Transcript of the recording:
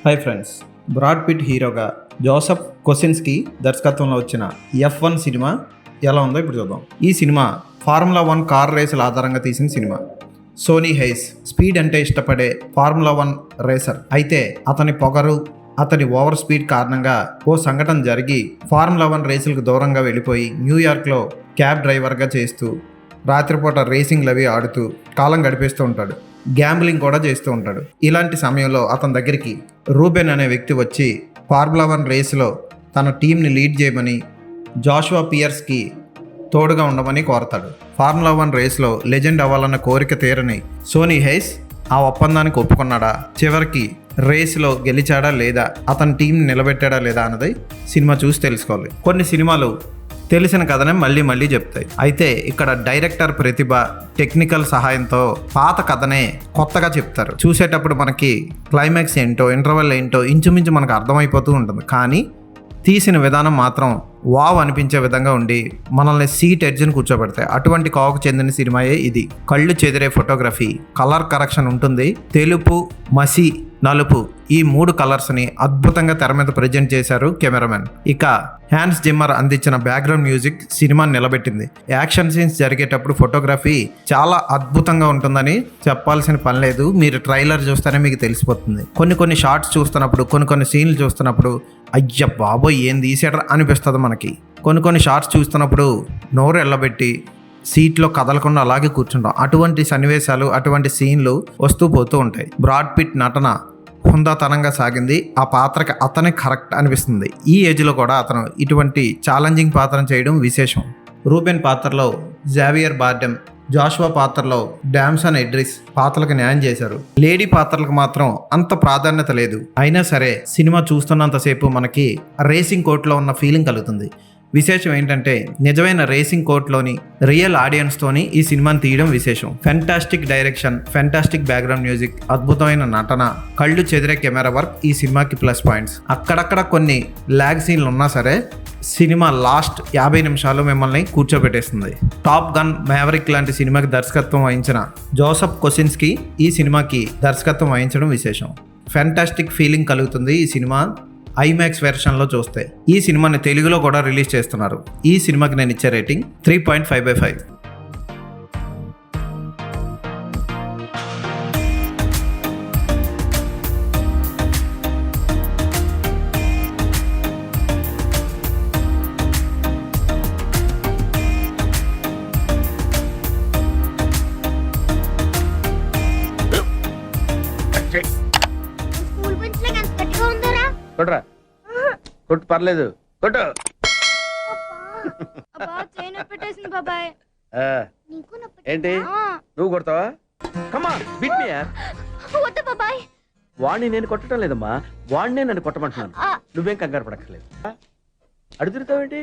Hi friends, Brad Pitt హీరోగా Joseph కొసిన్స్కీ దర్శకత్వంలో వచ్చిన F1 సినిమా ఎలా ఉందో ఇప్పుడు చూద్దాం. ఈ సినిమా ఫార్ములా 1 కార్ రేసుల ఆధారంగా తీసిన సినిమా. సోనీ హైస్ స్పీడ్ అంటే ఇష్టపడే ఫార్ములా 1 రేసర్. అయితే అతని పొగరు, అతని ఓవర్ స్పీడ్ కారణంగా ఓ సంఘటన జరిగి ఫార్ములా 1 రేసులకు దూరంగా వెళ్ళిపోయి న్యూయార్క్లో క్యాబ్ డ్రైవర్గా చేస్తూ రాత్రిపూట రేసింగ్లు అవి ఆడుతూ కాలం గడిపేస్తూ ఉంటాడు. గ్యాంబ్లింగ్ కూడా చేస్తూ ఉంటాడు. ఇలాంటి సమయంలో అతని దగ్గరికి రూబెన్ అనే వ్యక్తి వచ్చి ఫార్ములా 1 రేసులో తన టీంని లీడ్ చేయమని, జాషువా పియర్స్కి తోడుగా ఉండమని కోరతాడు. ఫార్ములా 1 రేసులో లెజెండ్ అవ్వాలన్న కోరిక తీరని సోనీ హైస్ ఆ ఒప్పందానికి ఒప్పుకున్నాడా, చివరికి రేసులో గెలిచాడా లేదా, అతని టీంని నిలబెట్టాడా లేదా అన్నది సినిమా చూసి తెలుసుకోవాలి. కొన్ని సినిమాలు తెలిసిన కథనే మళ్ళీ చెప్తాయి. అయితే ఇక్కడ డైరెక్టర్ ప్రతిభ, టెక్నికల్ సహాయంతో పాత కథనే కొత్తగా చెప్తారు. చూసేటప్పుడు మనకి క్లైమాక్స్ ఏంటో, ఇంటర్వెల్ ఏంటో ఇంచుమించు మనకు అర్థమైపోతూ ఉంటుంది. కానీ తీసిన విధానం మాత్రం వావ్ అనిపించే విధంగా ఉండి మనల్ని సీట్ ఎడ్జ్ని కూర్చోబెడతాయి. అటువంటి కోవకు చెందిన సినిమాయే ఇది. కళ్ళు చెదిరే ఫోటోగ్రఫీ, కలర్ కరెక్షన్ ఉంటుంది. తెలుపు, మసి, నలుపు ఈ 3 కలర్స్ని అద్భుతంగా తెర మీద ప్రజెంట్ చేశారు కెమెరామెన్. ఇక హ్యాన్స్ జిమ్మర్ అందించిన బ్యాక్గ్రౌండ్ మ్యూజిక్ సినిమాని నిలబెట్టింది. యాక్షన్ సీన్స్ జరిగేటప్పుడు ఫోటోగ్రఫీ చాలా అద్భుతంగా ఉంటుందని చెప్పాల్సిన పని లేదు. మీరు ట్రైలర్ చూస్తేనే మీకు తెలిసిపోతుంది. కొన్ని షార్ట్స్ చూస్తున్నప్పుడు, కొన్ని సీన్లు చూస్తున్నప్పుడు అయ్య బాబోయ్ ఏం తీసేటర్ అనిపిస్తుంది మనకి. కొన్ని షార్ట్స్ చూస్తున్నప్పుడు నోరు ఎల్లబెట్టి సీట్లో కదలకుండా అలాగే కూర్చుంటాం. అటువంటి సన్నివేశాలు, అటువంటి సీన్లు వస్తూ పోతూ ఉంటాయి. బ్రాడ్ పిట్ నటన హుందాతనంగా సాగింది. ఆ పాత్రకి అతనే కరెక్ట్ అనిపిస్తుంది. ఈ ఏజ్లో కూడా అతను ఇటువంటి ఛాలెంజింగ్ పాత్రను చేయడం విశేషం. రూబెన్ పాత్రలో జావియర్ బార్డెమ్, జాషువా పాత్రలో డామ్సన్ ఎడ్రిస్ పాత్రలకు న్యాయం చేశారు. లేడీ పాత్రలకు మాత్రం అంత ప్రాధాన్యత లేదు. అయినా సరే సినిమా చూస్తున్నంతసేపు మనకి రేసింగ్ కోర్టులో ఉన్న ఫీలింగ్ కలుగుతుంది. విశేషం ఏంటంటే నిజమైన రేసింగ్ కోర్ట్లోని రియల్ ఆడియన్స్తోని ఈ సినిమాని తీయడం విశేషం. Fantastic direction, fantastic background music, అద్భుతమైన నటన, కళ్ళు చెదిరే కెమెరా వర్క్ ఈ సినిమాకి ప్లస్ పాయింట్స్. అక్కడక్కడ కొన్ని ల్యాగ్ సీన్లు ఉన్నా సరే సినిమా లాస్ట్ 50 నిమిషాలు మిమ్మల్ని కూర్చోబెట్టేస్తుంది. టాప్ గన్ మ్యావరిక్ లాంటి సినిమాకి దర్శకత్వం వహించిన జోసెఫ్ కొసిన్స్కీ ఈ సినిమాకి దర్శకత్వం వహించడం విశేషం. ఫెంటాస్టిక్ ఫీలింగ్ కలుగుతుంది ఈ సినిమా ఐమాక్స్ వెర్షన్లో చూస్తే. ఈ సినిమాని తెలుగులో కూడా రిలీజ్ చేస్తున్నారు. ఈ సినిమాకి నేను ఇచ్చే రేటింగ్ 3.5/5. కొట్రా, కొట్టు, పర్లేదు, కొట్టు. ఏంటి నువ్వు కొడతావా? కమాన్ బీట్ మీ యార్. వాణ్ణి నేను కొట్టడం లేదమ్మా, వాణ్ణే నన్ను కొట్టమంటున్నాను. నువ్వేం కంగారు పడక్కర్లేదు. అడుగుతావేంటి?